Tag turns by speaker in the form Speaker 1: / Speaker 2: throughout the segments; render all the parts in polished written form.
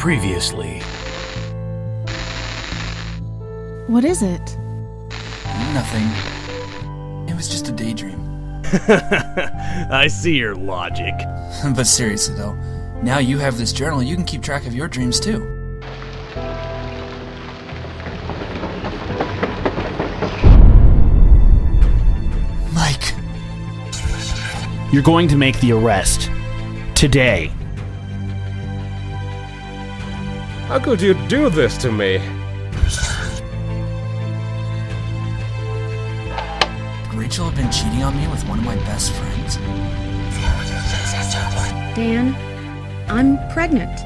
Speaker 1: Previously.
Speaker 2: What is it?
Speaker 3: Nothing. It was just a daydream.
Speaker 1: I see your logic.
Speaker 3: But seriously though, now you have this journal, you can keep track of your dreams too. Mike.
Speaker 4: You're going to make the arrest. Today.
Speaker 5: How could you do this to me?
Speaker 3: Could Rachel have been cheating on me with one of my best friends?
Speaker 2: Dan, I'm pregnant.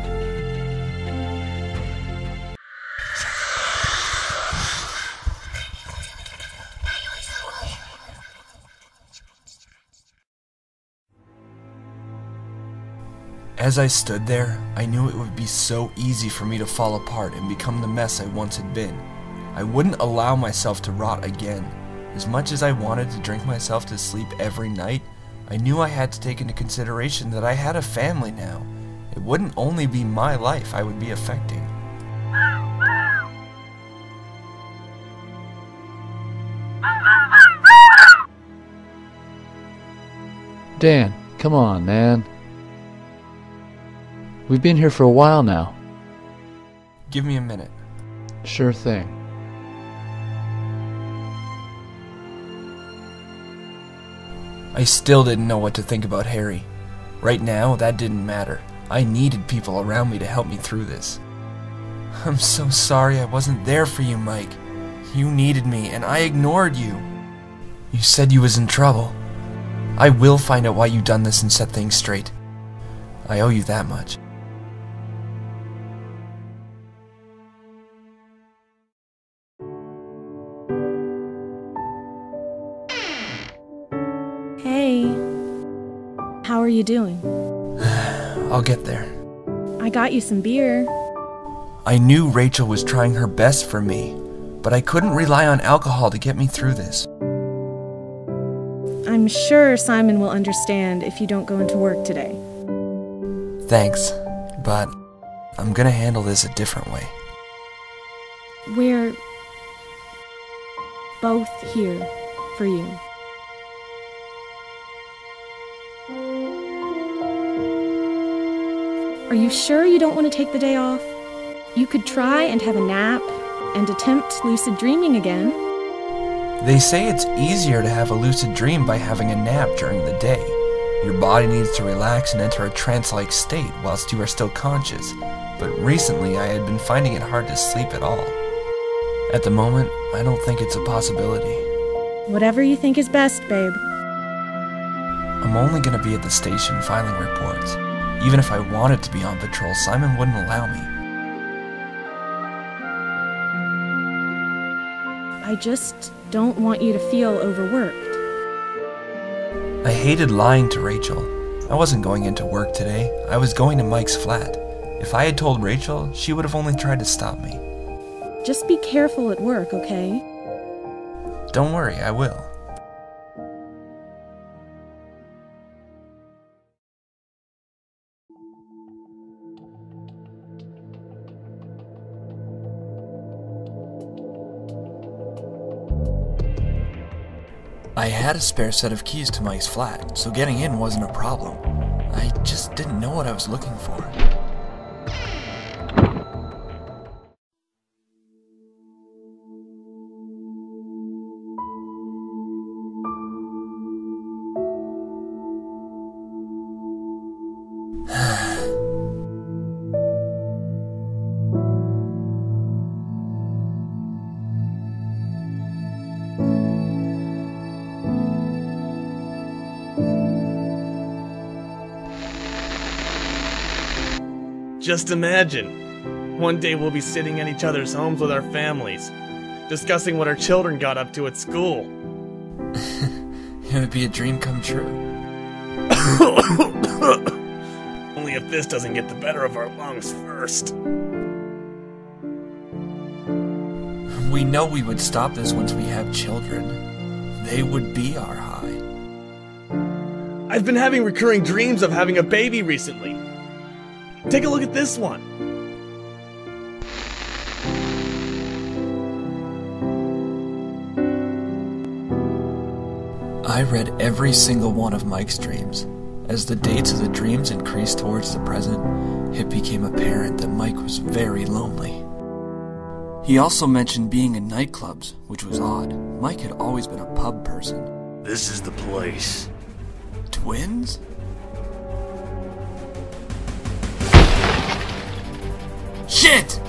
Speaker 3: As I stood there, I knew it would be so easy for me to fall apart and become the mess I once had been. I wouldn't allow myself to rot again. As much as I wanted to drink myself to sleep every night, I knew I had to take into consideration that I had a family now. It wouldn't only be my life I would be affecting.
Speaker 6: Dan, come on, man. We've been here for a while now.
Speaker 3: Give me a minute.
Speaker 6: Sure thing.
Speaker 3: I still didn't know what to think about Harry. Right now, that didn't matter. I needed people around me to help me through this. I'm so sorry I wasn't there for you, Mike. You needed me, and I ignored you. You said you was in trouble. I will find out why you done this and set things straight. I owe you that much.
Speaker 2: Hey, how are you doing?
Speaker 3: I'll get there.
Speaker 2: I got you some beer.
Speaker 3: I knew Rachel was trying her best for me, but I couldn't rely on alcohol to get me through this.
Speaker 2: I'm sure Simon will understand if you don't go into work today.
Speaker 3: Thanks, but I'm gonna handle this a different way.
Speaker 2: We're both here for you. Are you sure you don't want to take the day off? You could try and have a nap and attempt lucid dreaming again.
Speaker 3: They say it's easier to have a lucid dream by having a nap during the day. Your body needs to relax and enter a trance-like state whilst you are still conscious, but recently I had been finding it hard to sleep at all. At the moment, I don't think it's a possibility.
Speaker 2: Whatever you think is best, babe.
Speaker 3: I'm only going to be at the station filing reports. Even if I wanted to be on patrol, Simon wouldn't allow me.
Speaker 2: I just don't want you to feel overworked.
Speaker 3: I hated lying to Rachel. I wasn't going into work today. I was going to Mike's flat. If I had told Rachel, she would have only tried to stop me.
Speaker 2: Just be careful at work, okay?
Speaker 3: Don't worry, I will. I had a spare set of keys to Mike's flat, so getting in wasn't a problem. I just didn't know what I was looking for.
Speaker 1: Just imagine. One day we'll be sitting in each other's homes with our families, discussing what our children got up to at school.
Speaker 3: It would be a dream come true.
Speaker 1: Only if this doesn't get the better of our lungs first.
Speaker 3: We know we would stop this once we have children. They would be our high.
Speaker 1: I've been having recurring dreams of having a baby recently. Take a look at this one.
Speaker 3: I read every single one of Mike's dreams. As the dates of the dreams increased towards the present, it became apparent that Mike was very lonely. He also mentioned being in nightclubs, which was odd. Mike had always been a pub person.
Speaker 7: This is the place.
Speaker 3: Twins? Shit!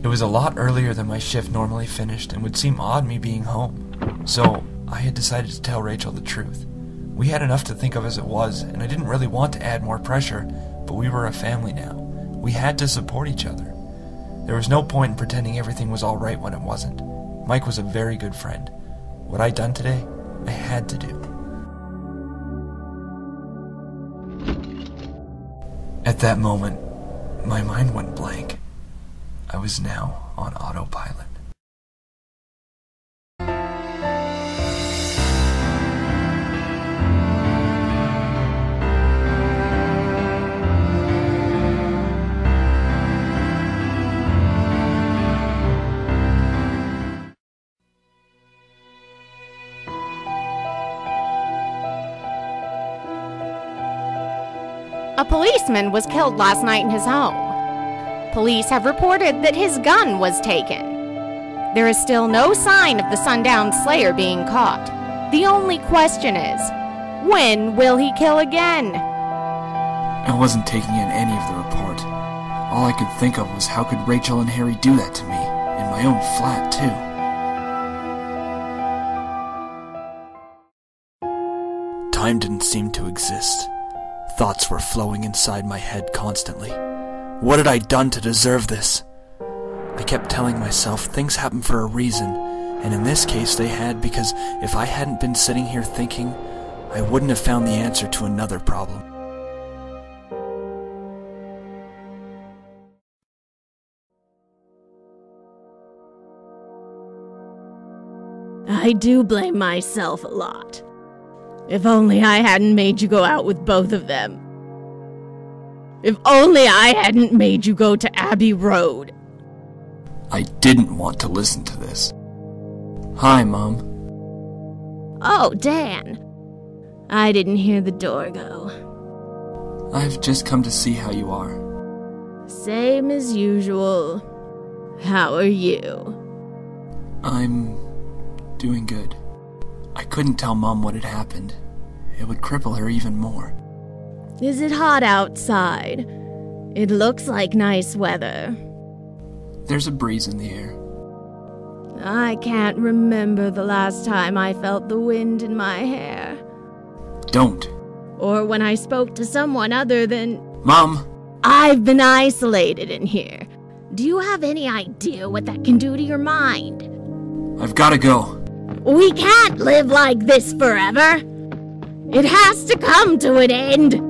Speaker 3: It was a lot earlier than my shift normally finished and would seem odd me being home. So I had decided to tell Rachel the truth. We had enough to think of as it was, and I didn't really want to add more pressure, but we were a family now. We had to support each other. There was no point in pretending everything was all right when it wasn't. Mike was a very good friend. What I'd done today, I had to do. At that moment, my mind went blank. I was now on autopilot.
Speaker 8: A policeman was killed last night in his home. Police have reported that his gun was taken. There is still no sign of the sundown slayer being caught. The only question is, when will he kill again?
Speaker 3: I wasn't taking in any of the report. All I could think of was how could Rachel and Harry do that to me, in my own flat too. Time didn't seem to exist. Thoughts were flowing inside my head constantly. What had I done to deserve this? I kept telling myself things happen for a reason, and in this case they had, because if I hadn't been sitting here thinking, I wouldn't have found the answer to another problem.
Speaker 2: I do blame myself a lot. If only I hadn't made you go out with both of them. If only I hadn't made you go to Abbey Road.
Speaker 3: I didn't want to listen to this. Hi, Mom.
Speaker 2: Oh, Dan. I didn't hear the door go.
Speaker 3: I've just come to see how you are.
Speaker 2: Same as usual. How are you?
Speaker 3: I'm doing good. I couldn't tell Mom what had happened. It would cripple her even more.
Speaker 2: Is it hot outside? It looks like nice weather.
Speaker 3: There's a breeze in the air.
Speaker 2: I can't remember the last time I felt the wind in my hair.
Speaker 3: Don't.
Speaker 2: Or when I spoke to someone other than...
Speaker 3: Mom!
Speaker 2: I've been isolated in here. Do you have any idea what that can do to your mind?
Speaker 3: I've gotta go.
Speaker 2: We can't live like this forever. It has to come to an end.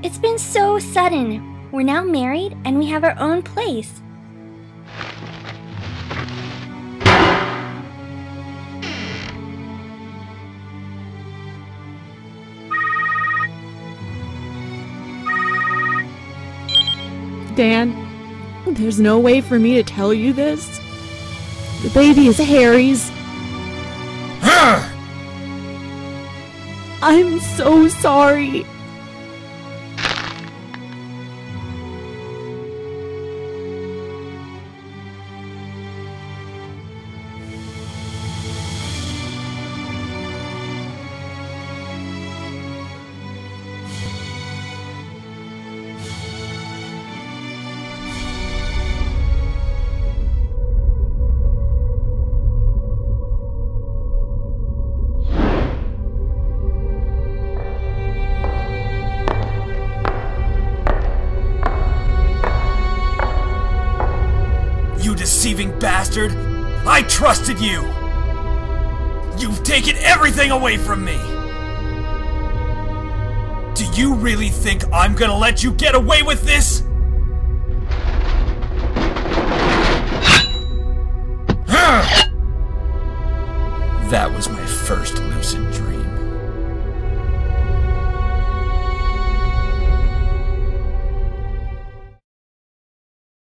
Speaker 9: It's been so sudden. We're now married and we have our own place.
Speaker 2: Dan, there's no way for me to tell you this. The baby is Harry's. I'm so sorry.
Speaker 3: bastard! I trusted you! You've taken everything away from me! Do you really think I'm gonna let you get away with this? That was my first lucid dream.